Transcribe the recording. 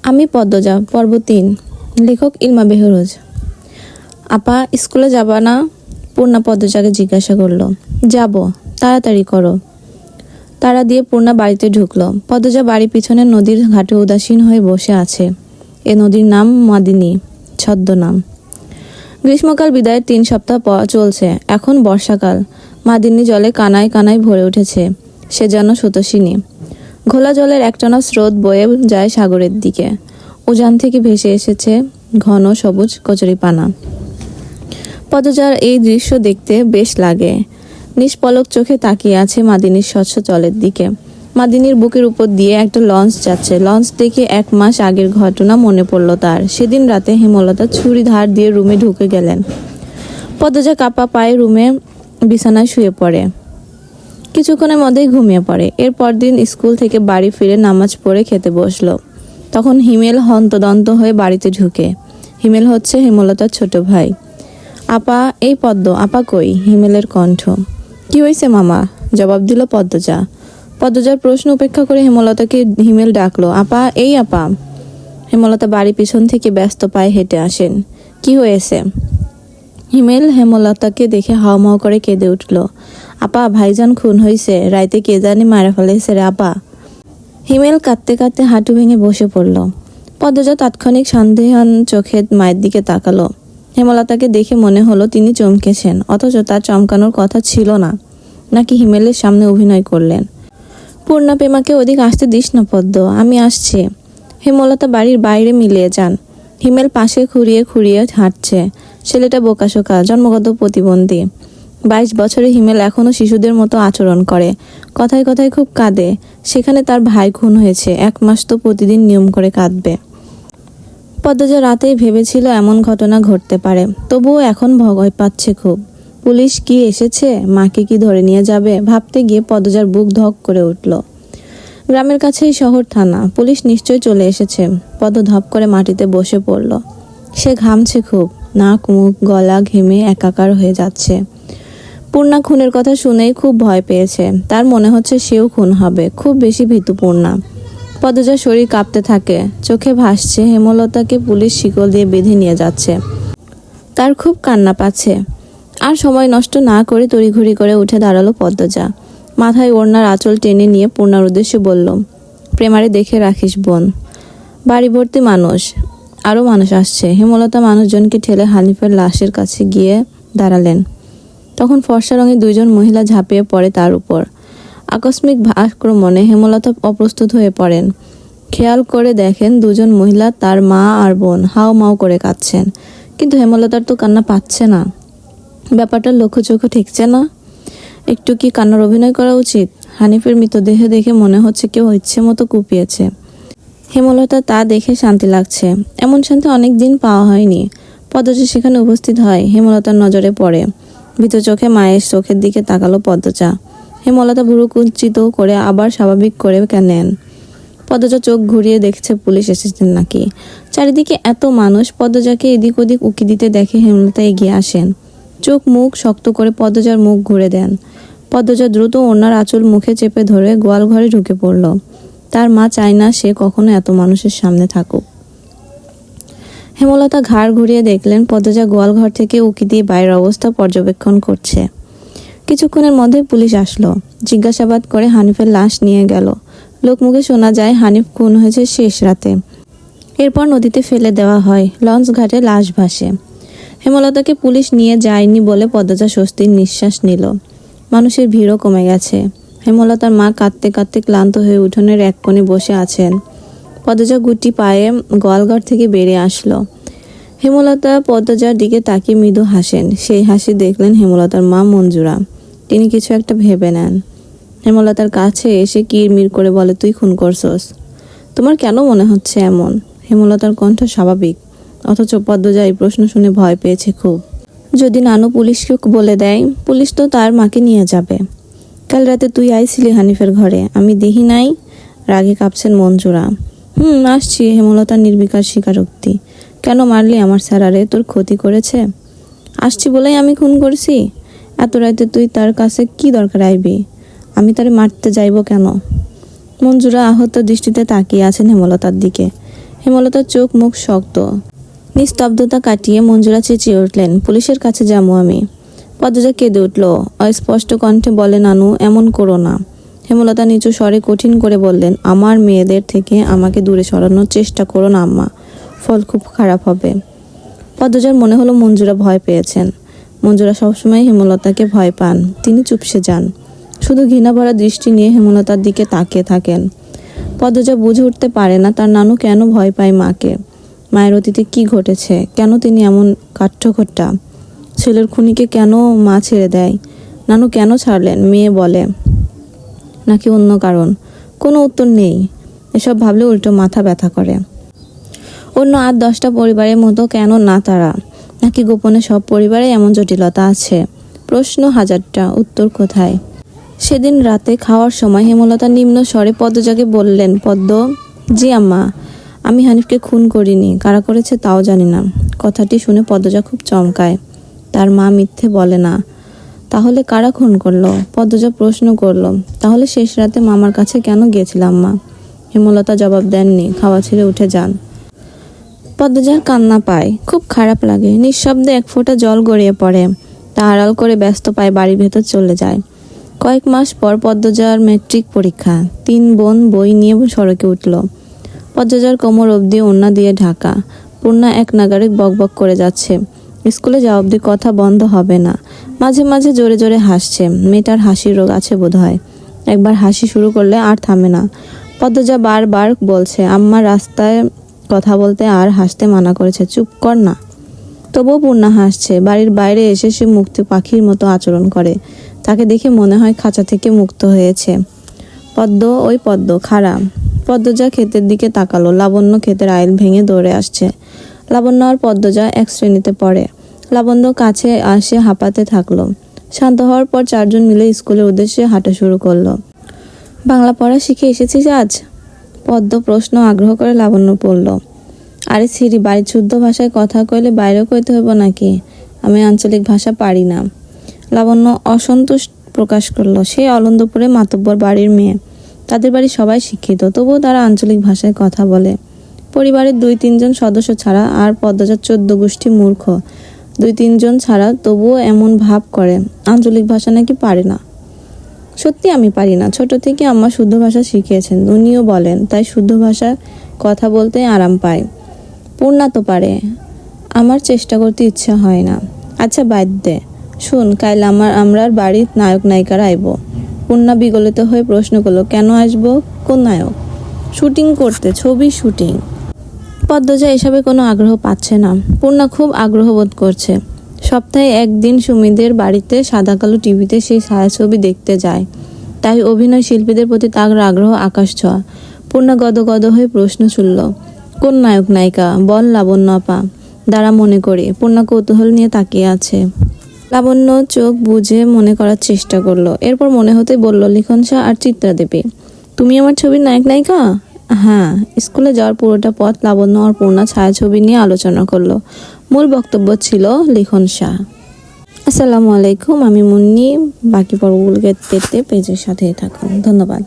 আমি পদ্মজা, পর্ব ৩। লেখক ইলমা বেহরোজ। আপা, স্কুলে যাবা না? পূর্ণা পদ্মজাকে জিজ্ঞাসা করলো। যাব, তাড়াতাড়ি করো। তাড়া দিয়ে পূর্ণা বাড়িতে ঢুকলো। পদ্মজা বাড়ির পিছনে নদীর ঘাটে উদাসীন হয়ে বসে আছে। এ নদীর নাম মাদিনী, ছদ্মনাম। গ্রীষ্মকাল বিদায়ের ৩ সপ্তাহ পর চলছে। এখন বর্ষাকাল। মাদিনী জলে কানায় কানায় ভরে উঠেছে। সে যেন স্রোতস্বিনী। ঘোলা জলের একটানা স্রোত বয়ে যায় সাগরের দিকে। উজান থেকে ভেসে এসেছে ঘন সবুজ কচুরিপানা। পদ্মজার এই দৃশ্য দেখতে বেশ লাগে। নিষ্পলক চোখে তাকিয়ে আছে মাদিনীর স্বচ্ছ জলের দিকে। মাদিনীর বুকের উপর দিয়ে একটা লঞ্চ যাচ্ছে। লঞ্চ দেখে 1 মাস আগের ঘটনা মনে পড়ল তার। সেদিন রাতে হেমলতা ছুরি ধার দিয়ে রুমে ঢুকে গেলেন। পদ্মজা কাপা পায়ে রুমে বিছানায় শুয়ে পড়ে। কিছুক্ষণের মধ্যেই ঘুমিয়ে পড়ে। এর পরদিন স্কুল থেকে বাড়ি ফিরে নামাজ পড়ে খেতে বসলো। তখন হিমেল হন্তদন্ত হয়ে বাড়িতে ঢুকে। হিমেল হচ্ছে হেমলতার ছোট ভাই। আপা, এই পদ্ম, আপা কই? হিমেলের কণ্ঠ। কি হয়েছে মামা? জবাব দিল পদ্মজা। পদ্মজার প্রশ্ন উপেক্ষা করে হেমলতাকে হিমেল ডাকলো। আপা, এই আপা। হেমলতা বাড়ি পিছন থেকে ব্যস্ত পায়ে হেঁটে আসেন। কি হয়েছে? হিমেল হেমলতাকে দেখে হাউমাউ করে কেঁদে উঠল। আপা, ভাইজান খুন হয়েছে, রাইতে কে জানি মারা ফেলেছে রে আপা। হিমেল কাঁদতে কাঁদতে হাঁটু ভেঙে বসে পড়ল। পদ্মজা তাৎক্ষণিক সন্দেহান চোখে মায়ের দিকে তাকালো। হেমলতাকে দেখে মনে হলো তিনি চমকেছেন, অথচ তার চমকানোর কথা ছিল না। নাকি হিমেলের সামনে অভিনয় করলেন। পূর্ণা, পেমাকে ওদিক আসতে দিস না পদ্ম, আমি আসছি। হেমলতা বাড়ির বাইরে মিলিয়ে যান। হিমেল পাশে খুঁড়িয়ে খুঁড়িয়ে হাঁটছে। ছেলেটা বোকাশোকা, জন্মগত প্রতিবন্ধী। 22 বছরে হিমেল এখনো শিশুদের মতো আচরণ করে। কথায় কথায় খুব কাঁদে। সেখানে তার ভাই খুন হয়েছে। 1 মাস তো প্রতিদিন নিয়ম করে কাঁদবে। পদ্মজা রাতেই ভেবেছিল এমন ঘটনা ঘটতে পারে, তবুও এখন ভয় পাচ্ছে খুব। পুলিশ কি এসেছে? মাকে কি ধরে নিয়ে যাবে? ভাবতে গিয়ে পদ্মজার বুক ধক করে উঠল। গ্রামের কাছেই শহর থানা, পুলিশ নিশ্চয় চলে এসেছে। পদ্ম ধপ করে মাটিতে বসে পড়ল। সে ঘামছে খুব। নাক মুখ গলা ঘেমে একাকার হয়ে যাচ্ছে। পূর্ণা খুনের কথা শুনেই খুব ভয় পেয়েছে। তার মনে হচ্ছে সেও খুন হবে। খুব বেশি ভীতু পূর্ণা। পদ্মজার শরীর কাঁপতে থাকে। চোখে ভাসছে হেমলতাকে পুলিশ শিকল দিয়ে বেঁধে নিয়ে যাচ্ছে। তার খুব কান্না পাচ্ছে। আর সময় নষ্ট না করে তড়িঘড়ি করে উঠে দাঁড়ালো পদ্মজা। মাথায় ওড়নার আঁচল টেনে নিয়ে পূর্ণার উদ্দেশ্যে বলল, প্রেমারে দেখে রাখিস বোন। বাড়ি ভর্তি মানুষ, আরও মানুষ আসছে। হেমলতা মানুষজনকে ঠেলে হানিফের লাশের কাছে গিয়ে দাঁড়ালেন। তখন ফর্সা রঙের 2 জন মহিলা ঝাঁপিয়ে পড়ে তার উপর। আকস্মিক আক্রমণে হেমলতা অপ্রস্তুত হয়ে পড়েন। খেয়াল করে দেখেন 2 জন মহিলা তার মা আর বোন হাও মাও করে কাঁদছেন। কিন্তু হেমলতার তো কান্না পাচ্ছে না। ব্যাপারটা লক্ষ্যচোখে ঠেকছে না। একটু কি কান্নার অভিনয় করা উচিত? হানিফের মৃতদেহ দেখে মনে হচ্ছে কেউ ইচ্ছে মতো কুপিয়েছে। হেমলতা তা দেখে শান্তি লাগছে। এমন শান্তি অনেক দিন পাওয়া হয়নি। পদ্মজা সেখানে উপস্থিত হয়। হেমলতার নজরে পড়ে। ভীত চোখে মায়ের চোখের দিকে তাকালো পদ্মজা। হেমলতা ভুরু কুঞ্চিত করে আবার স্বাভাবিক করে নেন। পদ্মজা চোখ ঘুরিয়ে দেখছে পুলিশ এসেছেন নাকি। চারিদিকে এত মানুষ। পদ্মজাকে এদিক ওদিক উকি দিতে দেখে হেমলতা এগিয়ে আসেন। চোখ মুখ শক্ত করে পদ্মজার মুখ ঘুরে দেন। পদ্মজা দ্রুত ওনার আঁচল মুখে চেপে ধরে গোয়াল ঘরে ঢুকে পড়ল। তার মা চায় না সে কখনো এত মানুষের সামনে থাকুক। হেমলতা ঘাড় ঘুরিয়ে দেখলেন পদ্মজা গোয়াল ঘর থেকে উকি দিয়ে বাইরের অবস্থা পর্যবেক্ষণ করছে। কিছুক্ষণের মধ্যে পুলিশ আসলো। জিজ্ঞাসাবাদ করে হানিফের লাশ নিয়ে গেল। লোকমুখে শোনা যায় হানিফ খুন হয়েছে শেষ রাতে। এরপর নদীতে ফেলে দেওয়া হয়। লঞ্চ ঘাটে লাশ ভাসে। হেমলতাকে পুলিশ নিয়ে যায়নি বলে পদ্মজা স্বস্তির নিঃশ্বাস নিল। মানুষের ভিড়ও কমে গেছে। হেমলতার মা কাঁদতে কাঁদতে ক্লান্ত হয়ে উঠোনের এক কোণে বসে আছেন। পদ্মজা গুটি পায়ে গোয়ালঘর থেকে বেরিয়ে আসলো। হেমলতা পদ্মজার দিকে তাকিয়ে মৃদু হাসেন। সেই হাসি দেখলেন হেমলতার মা মঞ্জুরা। তিনি কিছু একটা ভেবে নেন। হেমলতার কাছে এসে কিরমির করে বলে, তুই খুন করছস? তোমার কেন মনে হচ্ছে এমন? হেমলতার কণ্ঠ স্বাভাবিক, অথচ পদ্মজা এই প্রশ্ন শুনে ভয় পেয়েছে খুব। যদি নানু পুলিশকে বলে দেয়, পুলিশ তো তার মাকে নিয়ে যাবে। কাল রাতে তুই আইছিলি হানিফের ঘরে, আমি দেখি নাই? রাগে কাঁপছেন মঞ্জুরা। আসছি। হেমলতার নির্বিকার স্বীকারোক্তি। কেন মারলি আমার স্যারারে? তোর ক্ষতি করেছে? আসছি বলেই আমি খুন করছি? এত রাতে তুই তার কাছে কি দরকার আইবি? আমি তারে মারতে যাইব কেন? মঞ্জুরা আহত দৃষ্টিতে তাকিয়ে আছেন হেমলতার দিকে। হেমলতার চোখ মুখ শক্ত। নিস্তব্ধতা কাটিয়ে মঞ্জুরা চেঁচিয়ে উঠলেন, পুলিশের কাছে যাবো আমি। পদ্মজা কেঁদে উঠল। অস্পষ্ট কণ্ঠে বলে, নানু এমন করো না। হেমলতা নিচু স্বরে কঠিন করে বললেন, আমার মেয়েদের থেকে আমাকে দূরে সরানোর চেষ্টা করো না আম্মা, ফল খুব খারাপ হবে। পদ্মজার মনে হলো মঞ্জুরা ভয় পেয়েছেন। মঞ্জুরা সবসময় হেমলতাকে ভয় পান। তিনি চুপসে যান, শুধু ঘৃণা ভরা দৃষ্টি নিয়ে হেমলতার দিকে তাকিয়ে থাকেন। পদ্মজা বুঝে উঠতে পারে না তার নানু কেন ভয় পায় মাকে। মায়ের অতীতে কি ঘটেছে, কেন তিনি এমন কাঠখোট্টা। ছেলের খুনিকে কেন মা ছেড়ে দেয়, নানু কেন ছাড়লেন মেয়ে বলে, নাকি অন্য কারণ। কোনো উত্তর নেই। এসব ভাবলে উল্টো মাথা ব্যথা করে। অন্য 8-10টা পরিবারের মতো কেন না তারা, নাকি গোপনে সব পরিবারে এমন জটিলতা আছে। প্রশ্ন হাজারটা, উত্তর কোথায়। সেদিন রাতে খাওয়ার সময় হেমলতা নিম্ন স্বরে পদ্মজাকে বললেন, পদ্ম। জি আম্মা। আমি হানিফকে খুন করিনি, কারা করেছে তাও জানি না। কথাটি শুনে পদ্মজা খুব চমকায়। তার মা মিথ্যে বলে না। তাহলে কারা খুন করলো? পদ্মজা প্রশ্ন করল। তাহলে শেষ রাতে মামার কাছে কেন গিয়েছিলাম মা? হেমলতা জবাব দেননি, খাওয়া ছেড়ে উঠে যান। পদ্মজার কান্না পায়, খুব খারাপ লাগে। নিঃশব্দে এক ফোঁটা জল গড়িয়ে পড়ে। তা আড়াল করে ব্যস্ত পায় বাড়ির ভেতর চলে যায়। কয়েক মাস পর পদ্মজার ম্যাট্রিক পরীক্ষা। 3 বোন বই নিয়ে সড়কে উঠল। পদ্মজার কোমর অবধি ওড়না দিয়ে ঢাকা। পূর্ণা এক নাগারে বকবক করে যাচ্ছে। স্কুলে যাওয়া অবধি কথা বন্ধ হবে না। মাঝে মাঝে জোরে জোরে হাসছে। মেয়েটার হাসির রোগ আছে বোধহয়। একবার হাসি শুরু করলে আর থামে না। পদ্মজা বারবার বলছে, আম্মা রাস্তায় কথা বলতে আর হাসতে মানা করেছে, চুপ কর না। তবুও পূর্ণা হাসছে। বাড়ির বাইরে এসে সে মুক্ত পাখির মতো আচরণ করে। তাকে দেখে মনে হয় খাঁচা থেকে মুক্ত হয়েছে। পদ্ম, ওই পদ্ম, খারাপ। পদ্মজা ক্ষেতের দিকে তাকালো। লাবণ্য ক্ষেতের আইল ভেঙে দৌড়ে আসছে। লাবণ্য আর পদ্মজা এক শ্রেণীতে পড়ে। লাবণ্য কাছে আসে হাঁপাতে থাকলো। শান্ত হওয়ার পর 4 জন মিলে স্কুলের উদ্দেশ্যে হাঁটা শুরু করলো। বাংলা পড়া শিখে এসেছিস আজ? পদ্ম প্রশ্ন আগ্রহ করে লাবণ্য পড়ল। আরে ছিরি, বাড়ির শুদ্ধ ভাষায় কথা কইলে বাইরেও কইতে হইব নাকি? আমি আঞ্চলিক ভাষা পারি না। লাবণ্য অসন্তোষ প্রকাশ করলো। সে অলন্দপুরে মাতব্বর বাড়ির মেয়ে। তাদের বাড়ির সবাই শিক্ষিত, তবুও তারা আঞ্চলিক ভাষায় কথা বলে। পরিবারের 2-3 জন সদস্য ছাড়া। আর পদ্মজার 14 গোষ্ঠী মূর্খ। 2-3 জন ছাড়া, তবুও এমন ভাব করে আঞ্চলিক ভাষা নাকি পারে না। সত্যি আমি পারি না। ছোট থেকে আম্মা শুদ্ধ ভাষা শিখিয়েছেন, উনিও বলেন, তাই শুদ্ধ ভাষায় কথা বলতে আরাম পায়। পূর্ণা তো পারে, আমার চেষ্টা করতে ইচ্ছা হয় না। আচ্ছা বাদ দে। শুন, কাল আমরার বাড়ির নায়ক নায়িকারা আইব। পূর্ণা বিগলিত হয়ে প্রশ্ন করলো, কেন আসবো? কোন নায়ক? শুটিং করতে, ছবি শুটিং। পদ্মজা এসবে কোনো আগ্রহ পাচ্ছে না। পূর্ণা খুব আগ্রহ বোধ করছে। সপ্তাহে একদিন সুমিদের বাড়িতে সাদা কালো টিভিতে সেই ছায়াছবি দেখতে যায়। তাই অভিনয় শিল্পীদের প্রতি তার আগ্রহ আকাশ ছোঁয়া। পূর্ণা গদগদ হয়ে প্রশ্ন ছুড়ল, কোন নায়ক নায়িকা? বল লাবণ্য আপা। দ্বারা মনে করি। পূর্ণা কৌতূহল নিয়ে তাকিয়ে আছে। লাবণ্য চোখ বুঝে মনে করার চেষ্টা করলো। এরপর মনে হতে বলল, লিখন শাহ আর চিত্রা দেবী। তুমি আমার ছবির নায়ক নায়িকা? হ্যাঁ। স্কুলে যাওয়ার পুরোটা পথ লাবণ্য আর পূর্ণা ছায়াছবি নিয়ে আলোচনা করলো। মূল বক্তব্য ছিল লিখন শাহ। আসসালামু আলাইকুম, আমি মুন্নি। বাকি পর্বগুলোকে দেখতে পেজের সাথেই থাকুন। ধন্যবাদ।